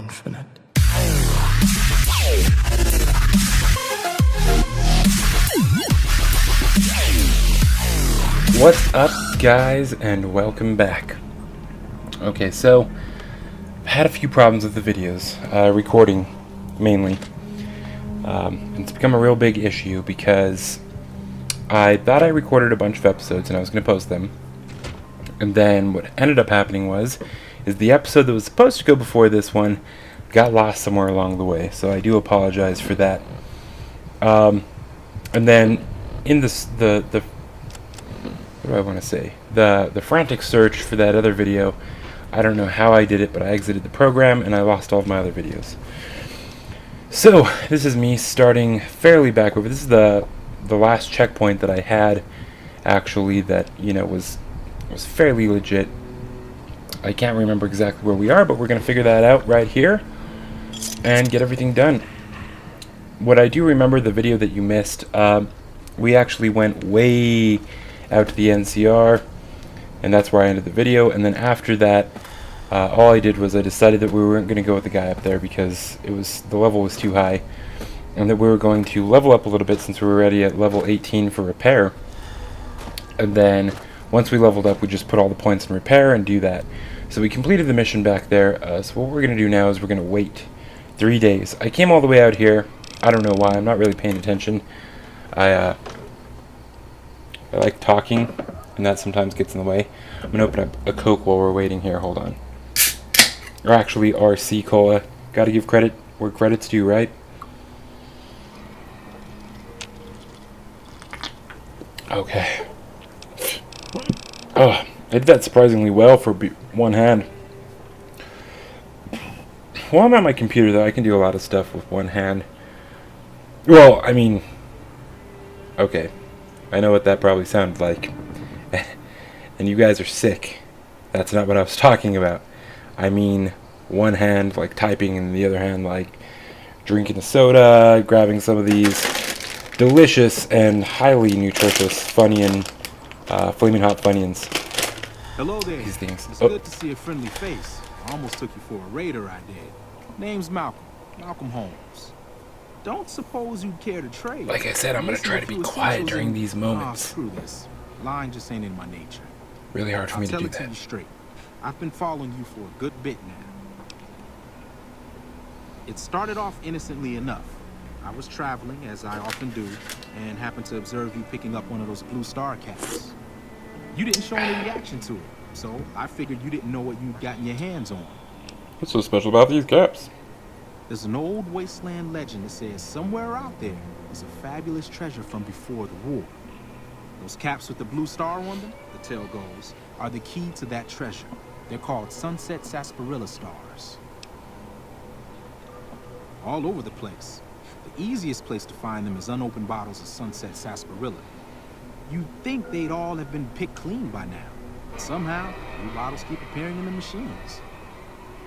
infinite. What's up, guys, and welcome back. Okay, so I've had a few problems with the videos, recording mainly. It's become a real big issue because I thought I recorded a bunch of episodes and I was going to post them. And then what ended up happening is the episode that was supposed to go before this one got lost somewhere along the way. So I do apologize for that. And then in this, what do I want to say? The frantic search for that other video, I don't know how I did it, but I exited the program and I lost all of my other videos. So this is me starting fairly back over. This is the last checkpoint that I had, actually, that was fairly legit. I can't remember exactly where we are, but we're gonna figure that out right here and get everything done. What I do remember, the video that you missed, we actually went way out to the NCR, and that's where I ended the video. And then after that, all I did was I decided that we weren't going to go with the guy up there because the level was too high, and that we were going to level up a little bit since we were already at level 18 for repair. And then once we leveled up, we just put all the points in repair and do that. So we completed the mission back there. So what we're going to do now is we're going to wait 3 days. I came all the way out here. I don't know why. I'm not really paying attention. I like talking, and that sometimes gets in the way. I'm gonna open up a Coke while we're waiting here. Hold on. Or actually, RC Cola. Gotta give credit where credit's due, right? Okay. Oh, I did that surprisingly well for one hand. While I'm at my computer, though, I can do a lot of stuff with one hand. Well, I mean, okay. I know what that probably sounded like. And you guys are sick. That's not what I was talking about. I mean, one hand like typing and the other hand like drinking a soda, grabbing some of these delicious and highly nutritious Funyun, Flaming Hot Funyuns. Hello there. These things. It's good to see a friendly face. I almost took you for a raider, I did. Name's Malcolm Holmes. Don't suppose you'd care to trade. Like I said, I'm going to try to be quiet during these moments. Screw this. Lying just ain't in my nature. Really hard for me to do I'll that. tell it to you straight. I've been following you for a good bit now. It started off innocently enough. I was traveling, as I often do, and happened to observe you picking up one of those Blue Star caps. You didn't show any reaction to it, so I figured you didn't know what you'd gotten your hands on. What's so special about these caps? There's an old wasteland legend that says somewhere out there is a fabulous treasure from before the war. Those caps with the blue star on them, the tale goes, are the key to that treasure. They're called Sunset Sarsaparilla stars. All over the place. The easiest place to find them is unopened bottles of Sunset Sarsaparilla. You'd think they'd all have been picked clean by now. But somehow, new bottles keep appearing in the machines.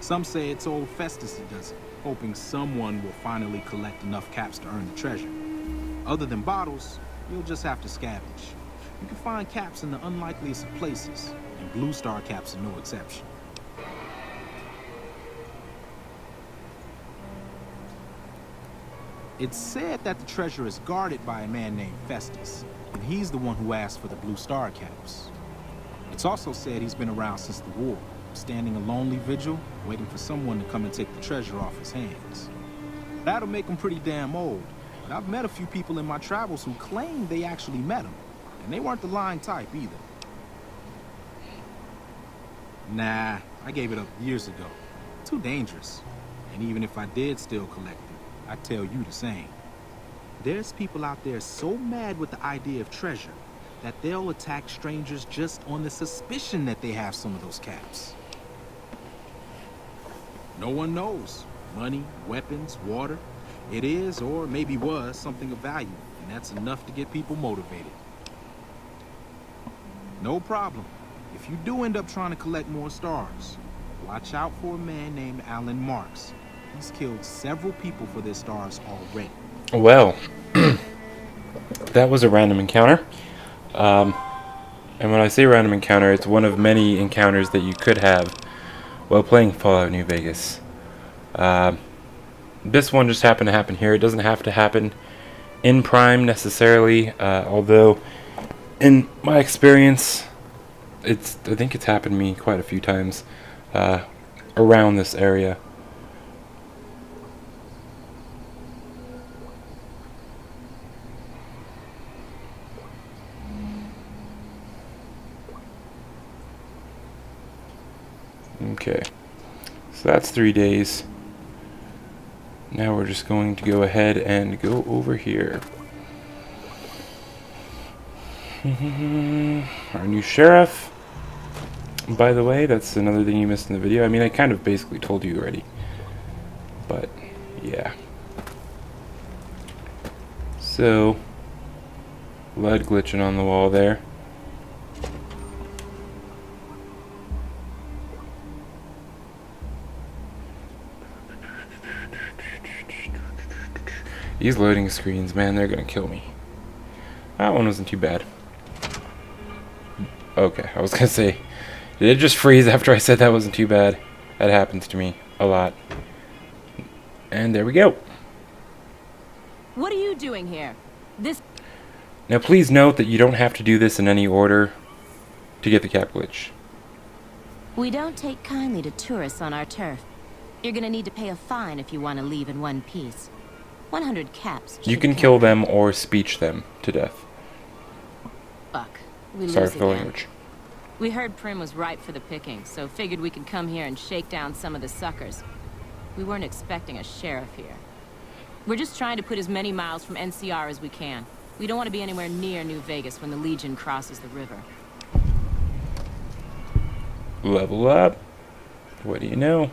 Some say it's old Festus that does it, hoping someone will finally collect enough caps to earn the treasure. Other than bottles, you'll just have to scavenge. You can find caps in the unlikeliest of places, and Blue Star caps are no exception. It's said that the treasure is guarded by a man named Festus, and he's the one who asked for the Blue Star caps. It's also said he's been around since the war, standing a lonely vigil, waiting for someone to come and take the treasure off his hands. That'll make him pretty damn old, but I've met a few people in my travels who claim they actually met him, and they weren't the lying type either. Nah, I gave it up years ago. Too dangerous. And even if I did still collect it, I'd tell you the same. There's people out there so mad with the idea of treasure that they'll attack strangers just on the suspicion that they have some of those caps. No one knows. Money, weapons, water. It is, or maybe was, something of value, and that's enough to get people motivated. No problem. If you do end up trying to collect more stars, watch out for a man named Alan Marks. He's killed several people for their stars already. Well, that was a random encounter. And when I say random encounter, it's one of many encounters that you could have while playing Fallout New Vegas. This one just happened to happen here. It doesn't have to happen in Prime necessarily, although in my experience, I think it's happened to me quite a few times around this area. Okay, so that's 3 days. Now we're just going to go ahead and go over here. Our new sheriff. By the way, that's another thing you missed in the video. I mean, I kind of basically told you already. But, yeah. So, lead glitching on the wall there. These loading screens, man, they're gonna kill me. That one wasn't too bad. Okay, I was gonna say, did it just freeze after I said that wasn't too bad? That happens to me a lot. And there we go. What are you doing here? Now please note that you don't have to do this in any order to get the cap glitch. We don't take kindly to tourists on our turf. You're gonna need to pay a fine if you want to leave in one piece. 100 caps. You can kill them or speech them to death. Fuck. We Sorry lose for the again. language. We heard Prim was ripe for the picking, so figured we could come here and shake down some of the suckers. We weren't expecting a sheriff here. We're just trying to put as many miles from NCR as we can. We don't want to be anywhere near New Vegas when the Legion crosses the river. Level up. What do you know?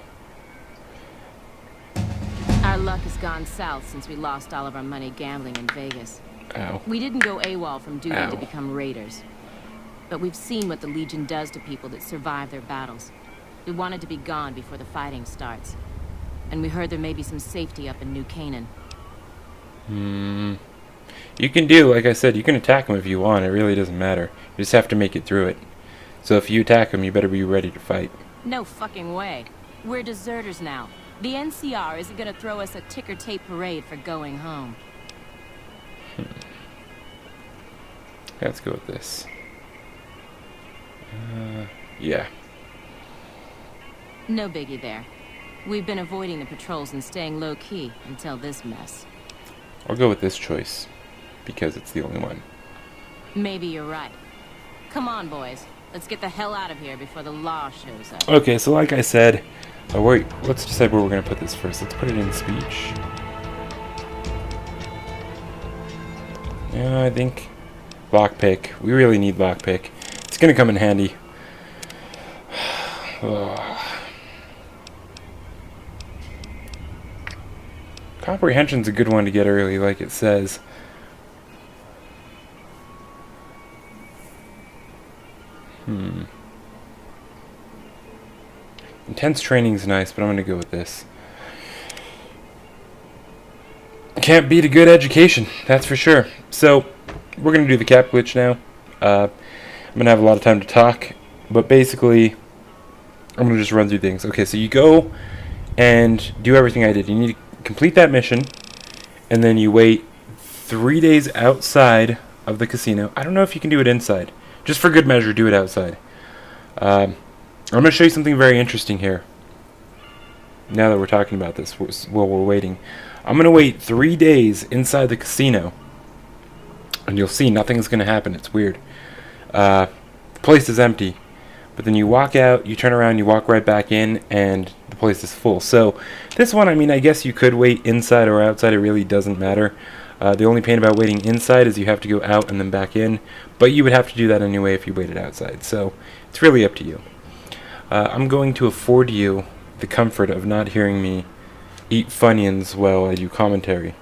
Our luck has gone south since we lost all of our money gambling in Vegas. Ow. We didn't go AWOL from duty Ow. to become raiders. But we've seen what the Legion does to people that survive their battles. We wanted to be gone before the fighting starts. And we heard there may be some safety up in New Canaan. You can do, like I said, you can attack them if you want. It really doesn't matter. You just have to make it through it. So if you attack them, you better be ready to fight. No fucking way. We're deserters now. The NCR isn't gonna throw us a ticker tape parade for going home. Let's go with this. Yeah. No biggie there. We've been avoiding the patrols and staying low-key until this mess. I'll go with this choice because it's the only one. Maybe you're right. Come on, boys. Let's get the hell out of here before the law shows up. Okay, so like I said, wait, let's decide where we're going to put this first. Let's put it in speech. Yeah, I think lockpick. We really need lockpick. It's going to come in handy. Comprehension's a good one to get early, like it says. Intense training's nice, but I'm gonna go with this. Can't beat a good education, that's for sure. So, we're gonna do the cap glitch now. I'm gonna have a lot of time to talk, but basically, I'm gonna just run through things. Okay, so you go and do everything I did. You need to complete that mission, and then you wait 3 days outside of the casino. I don't know if you can do it inside. Just for good measure, do it outside. I'm going to show you something very interesting here. Now that we're talking about this, while we're waiting. I'm going to wait 3 days inside the casino. And you'll see nothing's going to happen. It's weird. The place is empty. But then you walk out, you turn around, you walk right back in, and the place is full. So this one, I mean, I guess you could wait inside or outside. It really doesn't matter. The only pain about waiting inside is you have to go out and then back in. But you would have to do that anyway if you waited outside. So it's really up to you. I'm going to afford you the comfort of not hearing me eat Funyuns while I do commentary.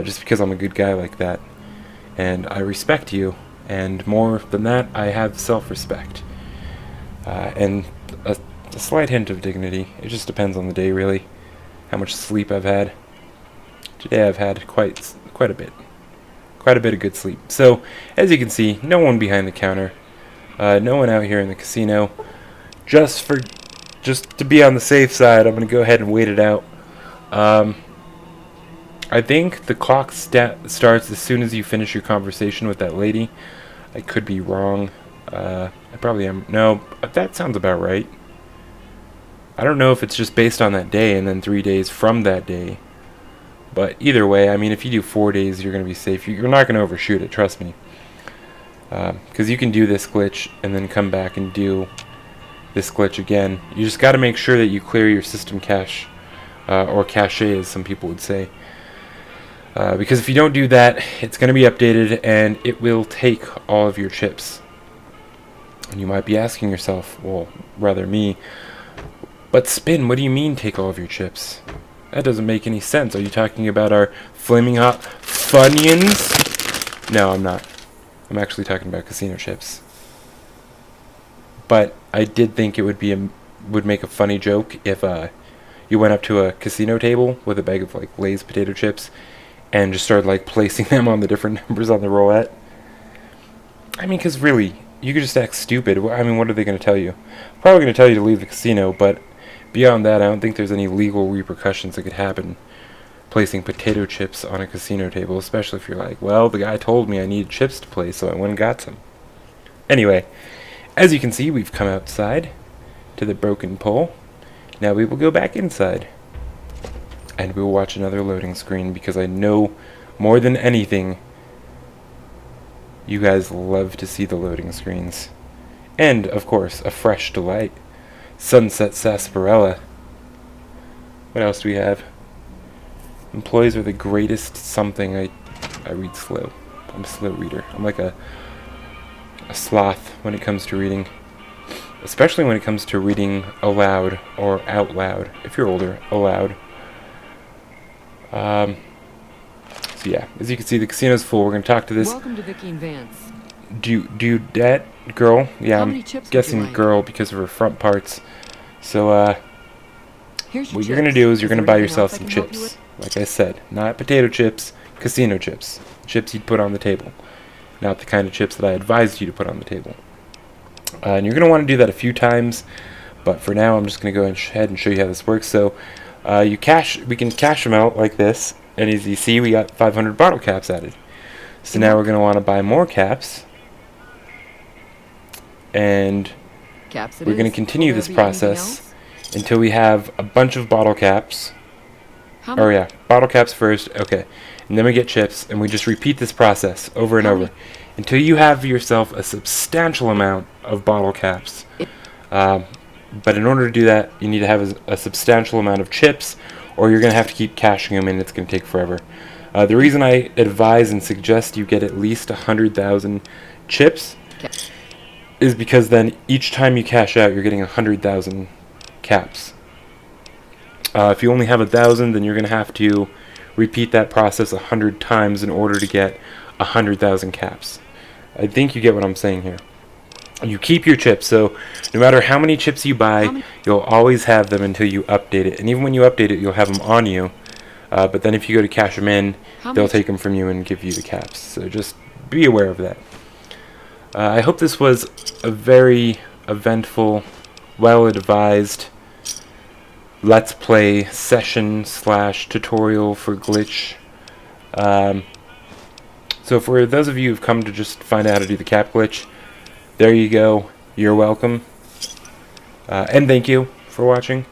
Just because I'm a good guy like that. And I respect you. And more than that, I have self-respect. And a slight hint of dignity. It just depends on the day, really. How much sleep I've had. Today I've had quite a bit. Quite a bit of good sleep. So, as you can see, no one behind the counter. No one out here in the casino. Just to be on the safe side, I'm going to go ahead and wait it out. I think the clock starts as soon as you finish your conversation with that lady. I could be wrong. I probably am. No, that sounds about right. I don't know if it's just based on that day and then 3 days from that day. But either way, I mean, if you do 4 days, you're going to be safe. You're not going to overshoot it, trust me. Because you can do this glitch and then come back and do this glitch again. You just got to make sure that you clear your system cache, or cache as some people would say. Because if you don't do that, it's going to be updated and it will take all of your chips. And you might be asking yourself, well, rather me, but Spin, what do you mean take all of your chips? That doesn't make any sense. Are you talking about our flaming hot Funyuns? No, I'm not. I'm actually talking about casino chips. But I did think it would make a funny joke if you went up to a casino table with a bag of like Lay's potato chips and just started like placing them on the different numbers on the roulette. I mean, because really, you could just act stupid. I mean, what are they going to tell you? Probably going to tell you to leave the casino, but beyond that, I don't think there's any legal repercussions that could happen placing potato chips on a casino table, especially if you're like, well, the guy told me I needed chips to play, so I went and got some. Anyway, as you can see, we've come outside to the broken pole. Now we will go back inside, and we will watch another loading screen, because I know more than anything, you guys love to see the loading screens. And, of course, a fresh delight. Sunset Sarsaparilla. What else do we have? Employees are the greatest something. I read slow. I'm a slow reader. I'm like a sloth when it comes to reading. Especially when it comes to reading aloud or out loud. If you're older, aloud. So yeah, as you can see, the casino's full. We're going to talk to this. Welcome to Vicky and Vance. Dudette girl. Yeah, How I'm many chips would guessing you like? girl because of her front parts. So, Here's your what you're going to chips. do is you're there going to buy anything yourself else I some can help you chips. with? Like I said, not potato chips, casino chips. Chips you'd put on the table. Not the kind of chips that I advised you to put on the table. And you're going to want to do that a few times. But for now, I'm just going to go ahead and show you how this works. So, we can cash them out like this. And as you see, we got 500 bottle caps added. So now we're going to want to buy more caps. And Caps it we're going is. to continue Will this there be anything process else? until we have a bunch of bottle caps. How Oh many? yeah, bottle caps first, okay. And then we get chips, and we just repeat this process over and How over many? until you have yourself a substantial amount of bottle caps. But in order to do that, you need to have a substantial amount of chips, or you're going to have to keep cashing them, and it's going to take forever. The reason I advise and suggest you get at least 100,000 chips is because then each time you cash out, you're getting 100,000 caps. If you only have 1,000, then you're going to have to repeat that process 100 times in order to get 100,000 caps. I think you get what I'm saying here. You keep your chips, so no matter how many chips you buy, you'll always have them until you update it. And even when you update it, you'll have them on you. But then if you go to cash them in, they'll take them from you and give you the caps. So just be aware of that. I hope this was a very eventful, well-advised Let's Play session / tutorial for Glitch. So for those of you who've come to just find out how to do the cap glitch, there you go. You're welcome. And thank you for watching.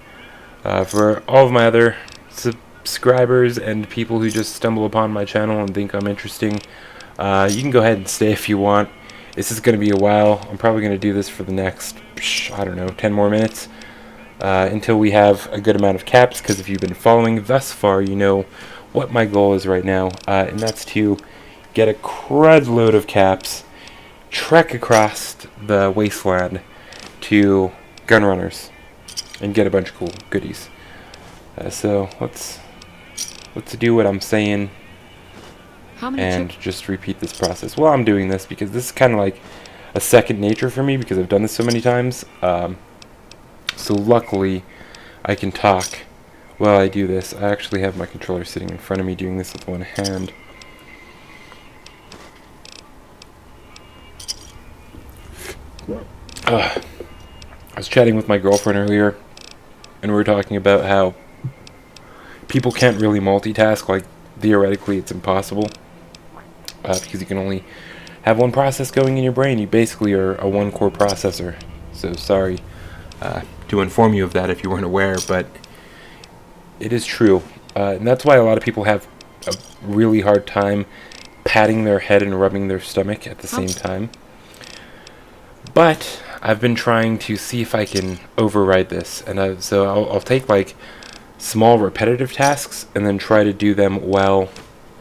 For all of my other subscribers and people who just stumble upon my channel and think I'm interesting, you can go ahead and stay if you want. This is going to be a while. I'm probably going to do this for the next, I don't know, 10 more minutes. Until we have a good amount of caps, because if you've been following thus far, you know what my goal is right now, and that's to get a crud load of caps, trek across the wasteland to Gunrunners, and get a bunch of cool goodies. So let's do what I'm saying How many and chips? just repeat this process. Well, I'm doing this because this is kind of like a second nature for me because I've done this so many times. So luckily, I can talk while I do this. I actually have my controller sitting in front of me doing this with one hand. I was chatting with my girlfriend earlier, and we were talking about how people can't really multitask. Like, theoretically, it's impossible. Because you can only have one process going in your brain. You basically are a one-core processor. So sorry to inform you of that if you weren't aware, but it is true. And that's why a lot of people have a really hard time patting their head and rubbing their stomach at the same time. But I've been trying to see if I can override this. And so I'll take like small repetitive tasks and then try to do them while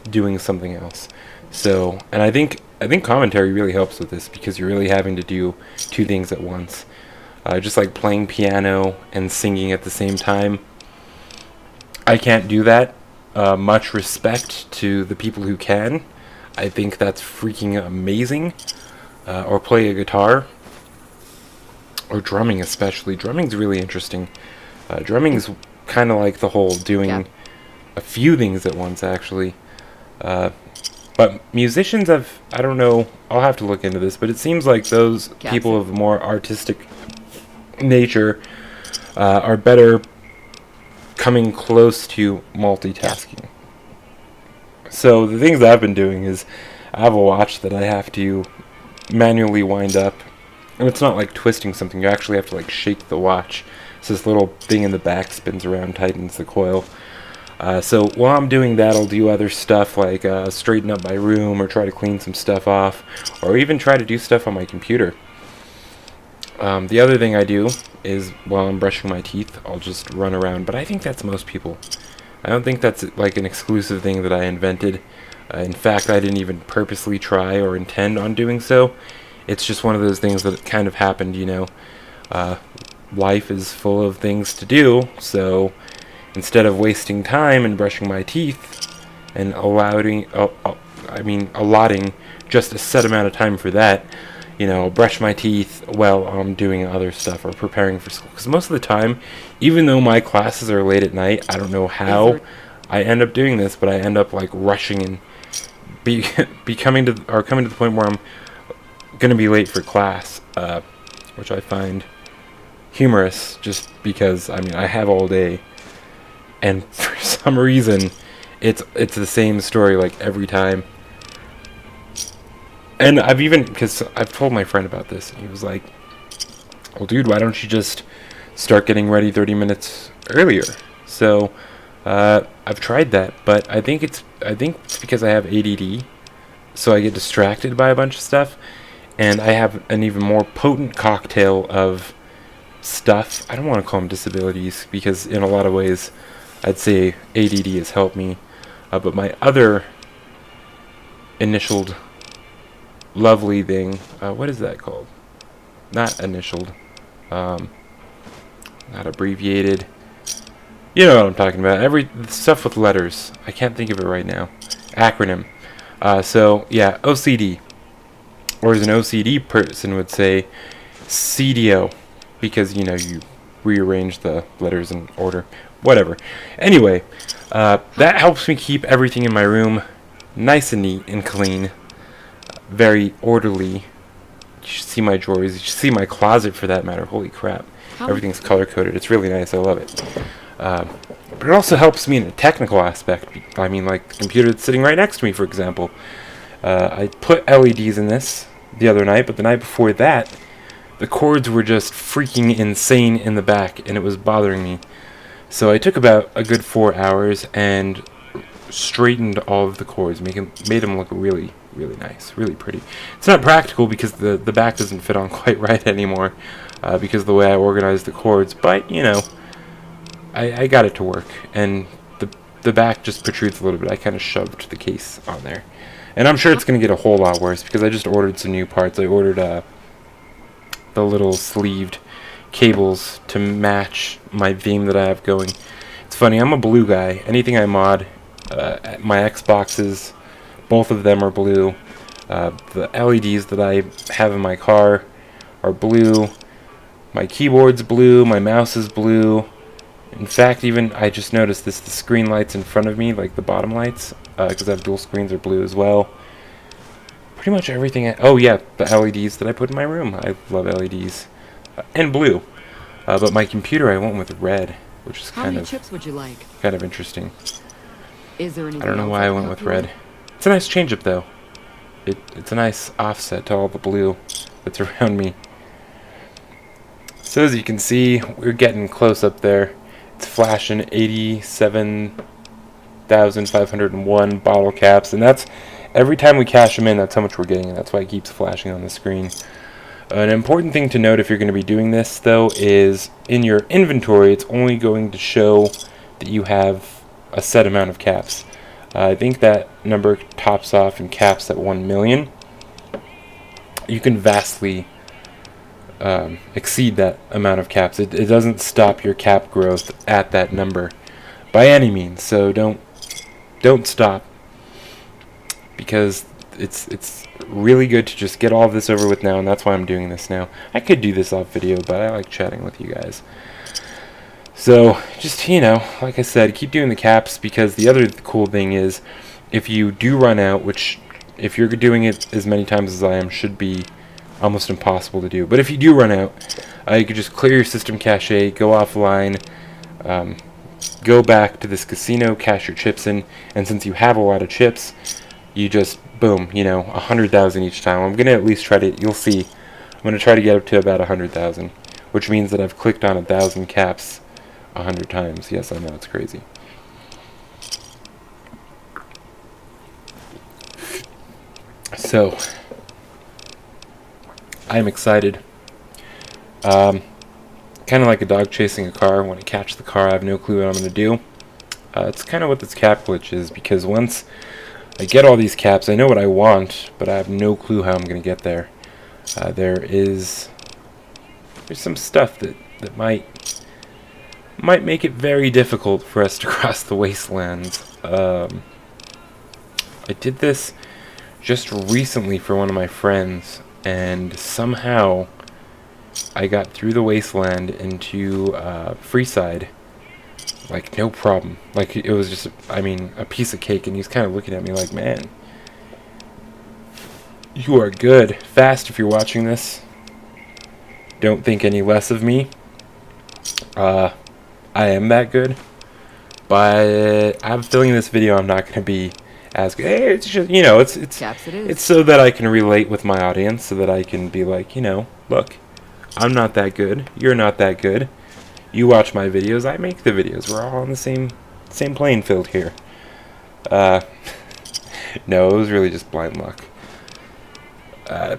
doing something else. So, and I think commentary really helps with this, because you're really having to do two things at once. Just like playing piano and singing at the same time. I can't do that. Much respect to the people who can. I think that's freaking amazing. Or play a guitar. Or drumming especially. Drumming's really interesting. Drumming's kind of like the whole doing a few things at once, actually. But musicians I don't know, I'll have to look into this, but it seems like those people of more artistic nature are better coming close to multitasking. So the things that I've been doing is, I have a watch that I have to manually wind up, and it's not like twisting something, you actually have to like shake the watch. So this little thing in the back spins around, tightens the coil. So while I'm doing that, I'll do other stuff like straighten up my room, or try to clean some stuff off, or even try to do stuff on my computer. The other thing I do is, while I'm brushing my teeth, I'll just run around, but I think that's most people. I don't think that's like an exclusive thing that I invented. In fact, I didn't even purposely try or intend on doing so. It's just one of those things that kind of happened, you know. Life is full of things to do, so instead of wasting time and brushing my teeth and allotting just a set amount of time for that, you know, I'll brush my teeth while I'm doing other stuff or preparing for school. Because most of the time, even though my classes are late at night, I don't know how I end up doing this, but I end up like rushing and coming to the point where I'm gonna be late for class, which I find humorous, just because I have all day, and for some reason it's the same story like every time. And because I've told my friend about this, and he was like, well dude, why don't you just start getting ready 30 minutes earlier? So I've tried that, but I think it's because I have ADD, so I get distracted by a bunch of stuff, and I have an even more potent cocktail of stuff. I don't want to call them disabilities, because in a lot of ways I'd say ADD has helped me, but my other initialed lovely thing, what is that called? Not initialed, not abbreviated, you know what I'm talking about, stuff with letters. I can't think of it right now. Acronym. So yeah, OCD, or as an OCD person would say, CDO, because you know, you rearrange the letters in order, whatever. Anyway, that helps me keep everything in my room nice and neat and clean, very orderly. You should see my drawers, you should see my closet for that matter. Holy crap, everything's color coded. It's really nice, I love it. But it also helps me in a technical aspect. I mean, like the computer that's sitting right next to me, for example. I put LEDs in this the other night, but the night before that, the cords were just freaking insane in the back, and it was bothering me. So I took about a good 4 hours and straightened all of the cords, made them look really, really nice, really pretty. It's not practical because the back doesn't fit on quite right anymore, because of the way I organized the cords, but, you know, I got it to work, and the back just protrudes a little bit. I kind of shoved the case on there. And I'm sure it's going to get a whole lot worse, because I just ordered some new parts. I ordered the little sleeved cables to match my theme that I have going. It's funny, I'm a blue guy. Anything I mod, my Xboxes, both of them are blue. The LEDs that I have in my car are blue. My keyboard's blue, my mouse is blue. In fact, even I just noticed this, the screen lights in front of me, like the bottom lights, because I have dual screens, are blue as well. Pretty much everything. Oh yeah, the LEDs that I put in my room. I love LEDs. And blue. But my computer I went with red. which is How kind many of chips would you like? interesting. Is there anything I don't know else why I can went help with you red. It's a nice change-up, though. It's a nice offset to all the blue that's around me. So as you can see, we're getting close up there. It's flashing 87,501 bottle caps, and that's every time we cash them in, that's how much we're getting, and that's why it keeps flashing on the screen. An important thing to note if you're going to be doing this, though, is in your inventory, it's only going to show that you have a set amount of caps. I think that number tops off and caps at 1 million. You can vastly exceed that amount of caps. It doesn't stop your cap growth at that number by any means. So don't stop, because it's really good to just get all of this over with now, and that's why I'm doing this now. I could do this off video, but I like chatting with you guys. So just, you know, like I said, keep doing the caps, because the other cool thing is if you do run out, which if you're doing it as many times as I am should be almost impossible to do, but if you do run out, you could just clear your system cache, go offline, go back to this casino, cash your chips in, and since you have a lot of chips, you just boom, you know, 100,000 each time. I'm gonna at least try to, you'll see, I'm gonna try to get up to about 100,000, which means that I've clicked on 1,000 caps 100 times. Yes, I know, it's crazy. So I'm excited. Kind of like a dog chasing a car. When I catch the car, I have no clue what I'm going to do. It's kind of what this cap glitch is, because once I get all these caps, I know what I want, but I have no clue how I'm going to get there. There's some stuff that might make it very difficult for us to cross the wastelands. I did this just recently for one of my friends, and somehow I got through the wasteland into Freeside, like no problem. Like it was just, I mean, a piece of cake, and he's kind of looking at me like, man, you are good. Fast, if you're watching this, don't think any less of me. I am that good, but I have a feeling in this video I'm not going to be as good. Hey, it's just, you know, it's Caps it is. it's so that I can relate with my audience, so that I can be like, you know, look, I'm not that good, you're not that good, you watch my videos, I make the videos, we're all on the same playing field here. No, it was really just blind luck.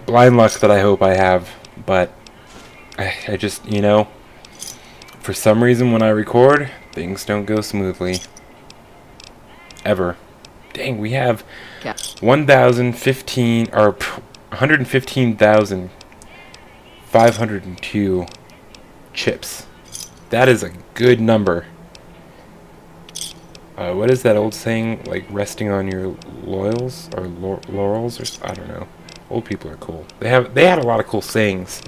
Blind luck that I hope I have, but I just, you know, for some reason when I record, things don't go smoothly. Ever. Dang, we have 115,502 chips. That is a good number. What is that old saying? Like resting on your laurels or laurels, or I don't know. Old people are cool. They had a lot of cool sayings.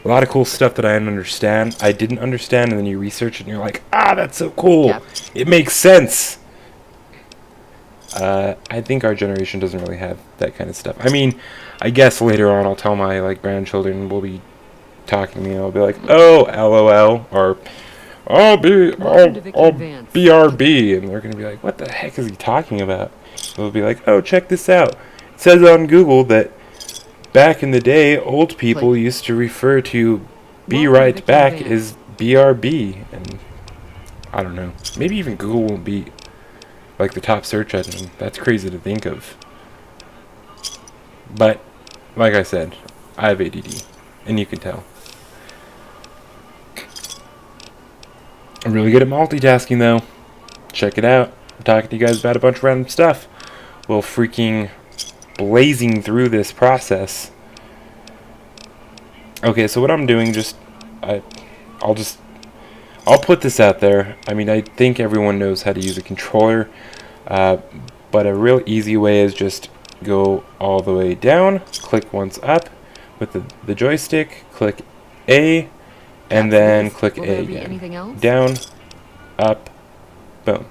A lot of cool stuff that I didn't understand, and then you research it and you're like, ah, that's so cool. Yep. It makes sense. I think our generation doesn't really have that kind of stuff. I mean, I guess later on I'll tell my like grandchildren, will be talking to me, and I'll be like, oh, LOL, or I'll BRB, and they're gonna be like, what the heck is he talking about? They'll be like, oh, check this out. It says on Google that back in the day, old people used to refer to be right back as BRB, and I don't know. Maybe even Google won't be like the top search engine. That's crazy to think of. But like I said, I have ADD, and you can tell. I'm really good at multitasking, though. Check it out. I'm talking to you guys about a bunch of random stuff while freaking blazing through this process. Okay, so what I'm doing, I'll put this out there. I mean, I think everyone knows how to use a controller, but a real easy way is just go all the way down, click once up with the joystick, click A, and then click A again. Anything else? Down, up, boom.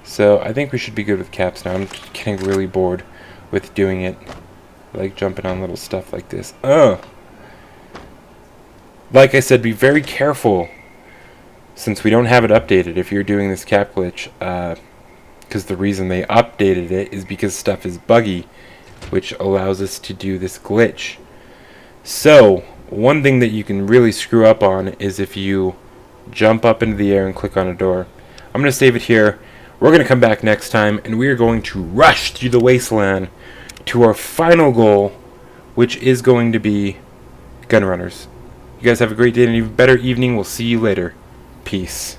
So I think we should be good with caps now. I'm getting really bored with doing it, like jumping on little stuff like this. Like I said, be very careful since we don't have it updated, if you're doing this cap glitch, because the reason they updated it is because stuff is buggy, which allows us to do this glitch. So, one thing that you can really screw up on is if you jump up into the air and click on a door. I'm going to save it here. We're going to come back next time, and we are going to rush through the wasteland to our final goal, which is going to be Gunrunners. You guys have a great day and an even better evening. We'll see you later. Peace.